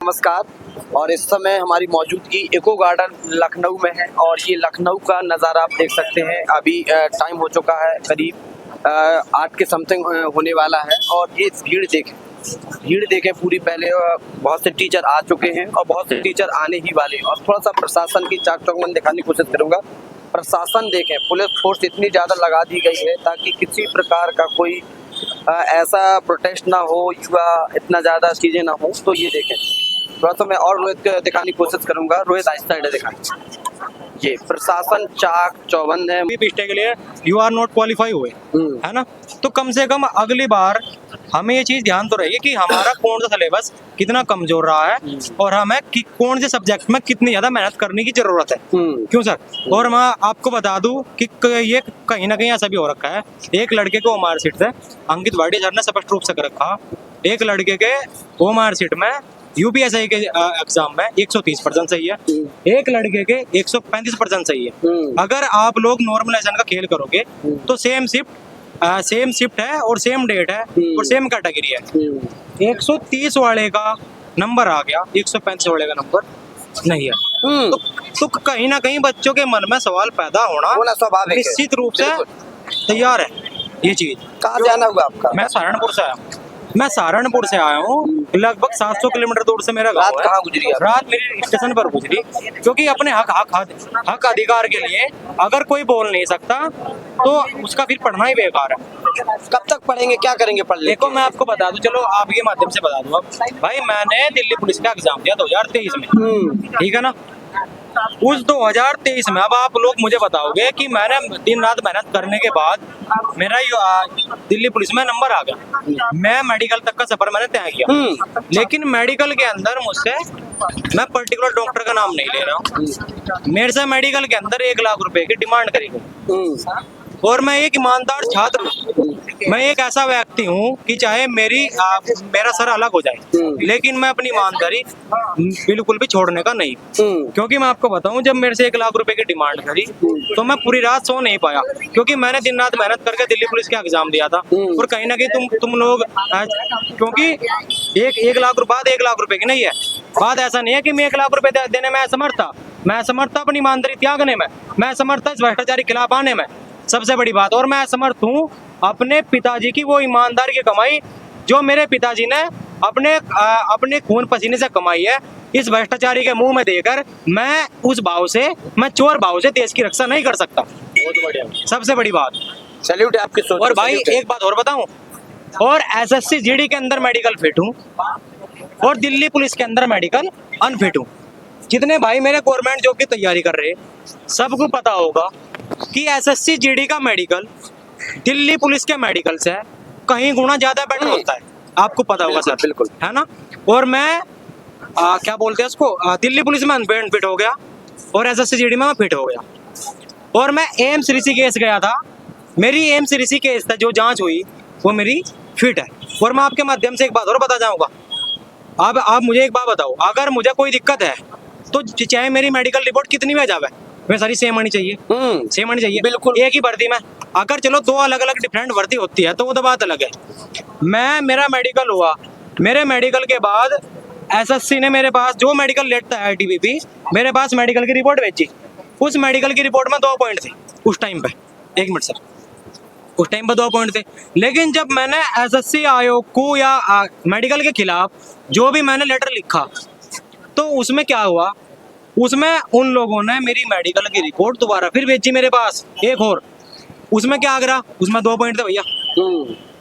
नमस्कार। और इस समय हमारी मौजूदगी इको गार्डन लखनऊ में है और ये लखनऊ का नज़ारा आप देख सकते हैं। अभी टाइम हो चुका है करीब 8 के समथिंग होने वाला है और ये भीड़ देखें पूरी। पहले बहुत से टीचर आ चुके हैं और बहुत से टीचर आने ही वाले हैं। और थोड़ा सा प्रशासन की चाक चौबंद दिखाने की कोशिश करूँगा। प्रशासन देखें, पुलिस फोर्स इतनी ज़्यादा लगा दी गई है ताकि किसी प्रकार का कोई ऐसा प्रोटेस्ट ना हो या इतना ज़्यादा चीज़ें ना हो। तो ये देखें, थोड़ा सा मैं और रोहित को दिखाने की कोशिश करूंगा। रोहित आहिस्ता आहिस्ता दिखाएं। ये प्रशासन चाक चौबंद है। पिस्टे के लिए यू आर नॉट क्वालिफाई हुए, है ना। तो कम से कम अगली बार हमें ये चीज ध्यान तो रही कि हमारा कौन सा सिलेबस कितना कमजोर रहा है और हमें कौन से सब्जेक्ट में कितनी ज्यादा मेहनत करने की जरूरत है। क्यों सर? और मैं आपको बता दूं कि ये कहीं ना कहीं ऐसा भी हो रखा है। एक लड़के को ओमार सीट से अंकित वाडी सर ने स्पष्ट रूप से कर रखा, एक लड़के के ओमार सीट में यूपीएसआई के एग्जाम में 130% सही है, एक लड़के के 135% सही है। अगर आप लोग नॉर्मलाइजेशन का खेल करोगे तो सेम शिफ्ट है और सेम डेट है और सेम कैटेगरी है। 130 वाले का नंबर आ गया, 135 वाले का नंबर नहीं है। तो कहीं ना कहीं बच्चों के मन में सवाल पैदा होना स्वाभाविक निश्चित रूप से तैयार है। ये चीज कहाँ से आना हुआ आपका? मैं सहारनपुर से आया हूँ। लगभग 700 किलोमीटर दूर से मेरा गाँव है। कहाँ गुजरी? रात मेरी स्टेशन पर गुजरी, क्योंकि अपने हक अधिकार के लिए अगर कोई बोल नहीं सकता तो उसका फिर पढ़ना ही बेकार है। कब तक पढ़ेंगे, क्या करेंगे पढ़ ले? देखो मैं आपको बता दूं, चलो आपके माध्यम से बता दूं। अब भाई मैंने दिल्ली पुलिस का एग्जाम दिया 2023 में, ठीक है ना। उस 2023 में अब आप लोग मुझे बताओगे कि मैंने दिन रात मेहनत करने के बाद मेरा दिल्ली पुलिस में नंबर आ गया। मैं मेडिकल तक का सफर मैंने तय किया, लेकिन मेडिकल के अंदर मुझसे, मैं पर्टिकुलर डॉक्टर का नाम नहीं ले रहा हूँ, मेरे से मेडिकल के अंदर 1 लाख रुपए की डिमांड करी गई। और मैं एक ईमानदार छात्र हूँ, मैं एक ऐसा व्यक्ति हूँ कि चाहे मेरा सर अलग हो जाए, लेकिन मैं अपनी ईमानदारी बिल्कुल भी छोड़ने का नहीं। क्योंकि मैं आपको बताऊं, जब मेरे से 1 लाख रुपए की डिमांड करी तो मैं पूरी रात सो नहीं पाया, क्योंकि मैंने दिन रात मेहनत करके दिल्ली पुलिस का एग्जाम दिया था। और कहीं ना कहीं तुम लोग, क्योंकि एक लाख रुपए 1 लाख रुपए की नहीं है बात। ऐसा नहीं है कि मैं 1 लाख रुपए देने में असमर्थ था, मैं असमर्थ था अपनी ईमानदारी त्यागने में, मैं असमर्थ था इस भ्रष्टाचारी खिलाफ आने में, सबसे बड़ी बात। और मैं असमर्थ हूँ अपने पिताजी की वो ईमानदारी की कमाई जो मेरे पिताजी ने अपने खून पसीने से कमाई है, इस भ्रष्टाचारी के मुंह में देकर मैं उस भाव से, मैं चोर भाव से देश की रक्षा नहीं कर सकता। बहुत बढ़िया, सबसे बड़ी बात। सैल्यूट है आपकी सोच। और भाई एक बात और बताऊं, और एसएससी जीडी के अंदर मेडिकल फिट हूँ और दिल्ली पुलिस के अंदर मेडिकल अनफिट हूँ। जितने भाई मेरे गवर्नमेंट जॉब की तैयारी कर रहे हैं सबको पता होगा कि एसएससी जीडी का मेडिकल दिल्ली पुलिस के मेडिकल से कहीं गुना ज्यादा बेटर होता है, आपको पता होगा सर। बिल्कुल, है ना। और मैं क्या बोलते हैं उसको, दिल्ली पुलिस में अनफिट हो गया और एसएससी जीडी में मैं फिट हो गया। और मैं एम्स ऋषिकेश गया था, मेरी एम्स ऋषिकेश था जो जांच हुई वो मेरी फिट है। और मैं आपके माध्यम से एक बात और बता जाऊंगा। अब आप मुझे एक बात बताओ, अगर मुझे कोई दिक्कत है तो चाहे मेरी मेडिकल रिपोर्ट कितनी भी आ जाए, वे सारी सेम आनी चाहिए, सेम आनी चाहिए। बिल्कुल। एक ही वर्दी में, अगर चलो 2 अलग अलग डिफरेंट वर्दी होती है तो वो तो बात अलग है। मेरा मेडिकल हुआ, मेरे मेडिकल के बाद एसएससी ने मेरे पास जो मेडिकल लेता है आईटीबीपी, मेरे पास मेडिकल की रिपोर्ट भेजी। उस मेडिकल की रिपोर्ट में 2 पॉइंट थे उस टाइम पे। 1 मिनट सर, उस टाइम पे 2 पॉइंट थे। लेकिन जब मैंने एसएससी आयोग को या मेडिकल के खिलाफ जो भी मैंने लेटर लिखा तो उसमें क्या हुआ, उसमें उन लोगों ने मेरी मेडिकल की रिपोर्ट दोबारा फिर भेजी मेरे पास एक और। उसमें क्या करा, उसमें 2 पॉइंट थे भैया,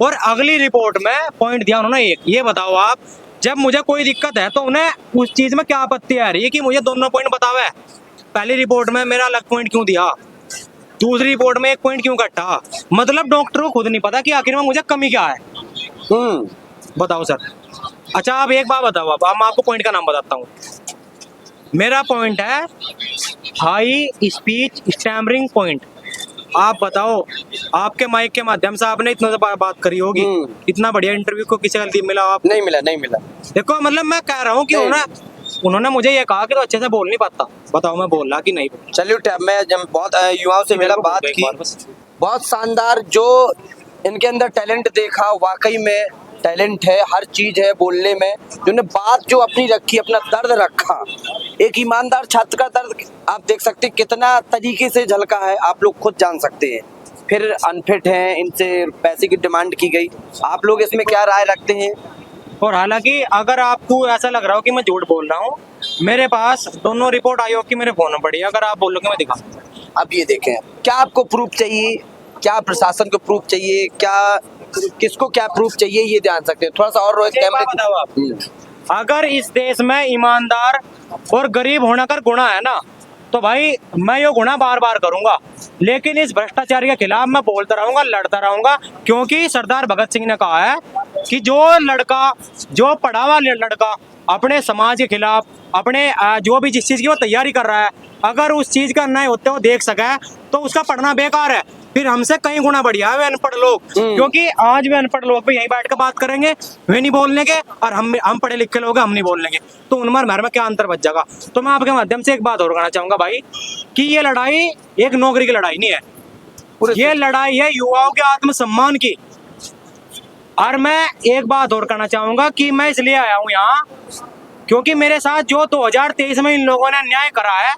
और अगली रिपोर्ट में पॉइंट दिया उन्होंने 1। ये बताओ आप, जब मुझे कोई दिक्कत है तो उन्हें उस चीज में क्या आपत्ति आ रही है कि मुझे दोनों पॉइंट बतावे। पहली रिपोर्ट में मेरा अलग पॉइंट क्यों दिया, दूसरी रिपोर्ट में 1 पॉइंट क्यों कटा। मतलब डॉक्टर को खुद नहीं पता कि आखिर में मुझे कमी क्या है। बताओ सर। अच्छा आप एक बात बताओ, अब मैं आपको पॉइंट का नाम बताता हूँ। मेरा पॉइंट है हाई स्पीच स्टैमरिंग पॉइंट। आप बताओ, आपके माइक के माध्यम से आपने इतना बात करी होगी, इतना बढ़िया इंटरव्यू को किसी गलती मिला आप? नहीं मिला। देखो मतलब मैं कह रहा हूँ कि उन्होंने मुझे ये कहा कि तो अच्छे से बोल नहीं पाता। बताओ मैं बोल रहा कि नहीं? सैल्यूट है। मैं जब बहुत युवाओं से मेरा बात की, बहुत शानदार जो इनके अंदर टैलेंट देखा, वाकई में टैलेंट है, हर चीज है बोलने में, जिन्होंने बात जो अपनी रखी, अपना दर्द रखा, एक ईमानदार छात्र का दर्द आप देख सकते हैं कितना तरीके से झलका है, आप लोग खुद जान सकते हैं। फिर अनफिट हैं, इनसे पैसे की डिमांड की गई, आप लोग इसमें क्या राय रखते हैं? और हालांकि अगर आपको ऐसा लग रहा हो कि मैं झूठ बोल रहा हूँ, मेरे पास दोनों रिपोर्ट आयोग की मेरे फोन में पड़ी है, अगर आप बोलोगे मैं दिखा दूंगा। अब ये देखें, क्या आपको प्रूफ चाहिए, क्या प्रशासन को प्रूफ चाहिए, क्या किसको क्या प्रूफ चाहिए, ये जान सकते हैं। थोड़ा सा और रोहित एक बात कैमरे बताओ आप, अगर इस देश में ईमानदार और गरीब होना कर गुना है ना, तो भाई मैं ये गुना बार बार करूंगा, लेकिन इस भ्रष्टाचार के खिलाफ मैं बोलता रहूंगा, लड़ता रहूंगा, क्योंकि सरदार भगत सिंह ने कहा है कि जो लड़का, जो पढ़ा हुआ लड़का अपने समाज के खिलाफ, अपने जो भी जिस चीज की वो तैयारी कर रहा है, अगर उस चीज का अन्याय होते हुए देख सके तो उसका पढ़ना बेकार है। फिर हमसे कई गुना बढ़िया है वे अनपढ़ लोग, क्योंकि आज वे अनपढ़ लोग भी यहीं बैठ कर बात करेंगे, वे नहीं बोलने के, और हम पढ़े लिखे लोग हैं, हम नहीं बोलने के, तो उनमें हमारे में क्या अंतर बच जाएगा। तो मैं आपके माध्यम से एक बात और कहना चाहूंगा भाई, कि ये लड़ाई एक नौकरी की लड़ाई नहीं है, ये लड़ाई है युवाओं के आत्मसम्मान की। और मैं एक बात और कहना चाहूंगा कि मैं इसलिए आया हूँ यहाँ, क्योंकि मेरे साथ जो 2023 में इन लोगों ने अन्याय करा है,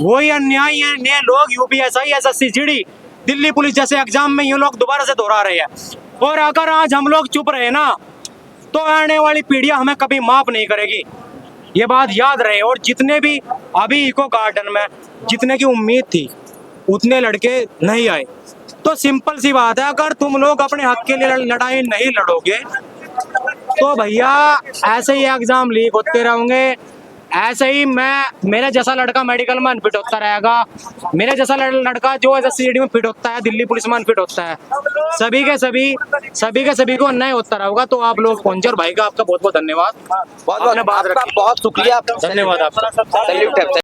वही अन्याय ये लोग UPSC, SSC, GD, Delhi police जैसे एग्जाम में ये लोग दोबारा से दोहरा रहे हैं। और अगर आज हम लोग चुप रहे ना, तो आने वाली पीढ़ियां हमें कभी माफ नहीं करेगी, ये बात याद रहे। और जितने भी अभी इको गार्डन में जितने की उम्मीद थी, उतने लड़के नहीं आए। तो सिंपल सी बात है, अगर तुम लोग अपने हक के लिए लड़ाई नहीं लड़ोगे, तो भैया ऐसे ही एग्जाम लीक होते रहेंगे, ऐसे ही मेरे जैसा लड़का मेडिकल में अनफिट होता रहेगा, मेरे जैसा लड़का जो एसएससी में फिट होता है, दिल्ली पुलिस में अनफिट होता है, सभी के सभी को अन्याय होता रहेगा। तो आप लोग पहुंचे, और भाई का आपका बहुत बहुत धन्यवाद, बहुत बहुत शुक्रिया, धन्यवाद आपका। सैल्यूट है।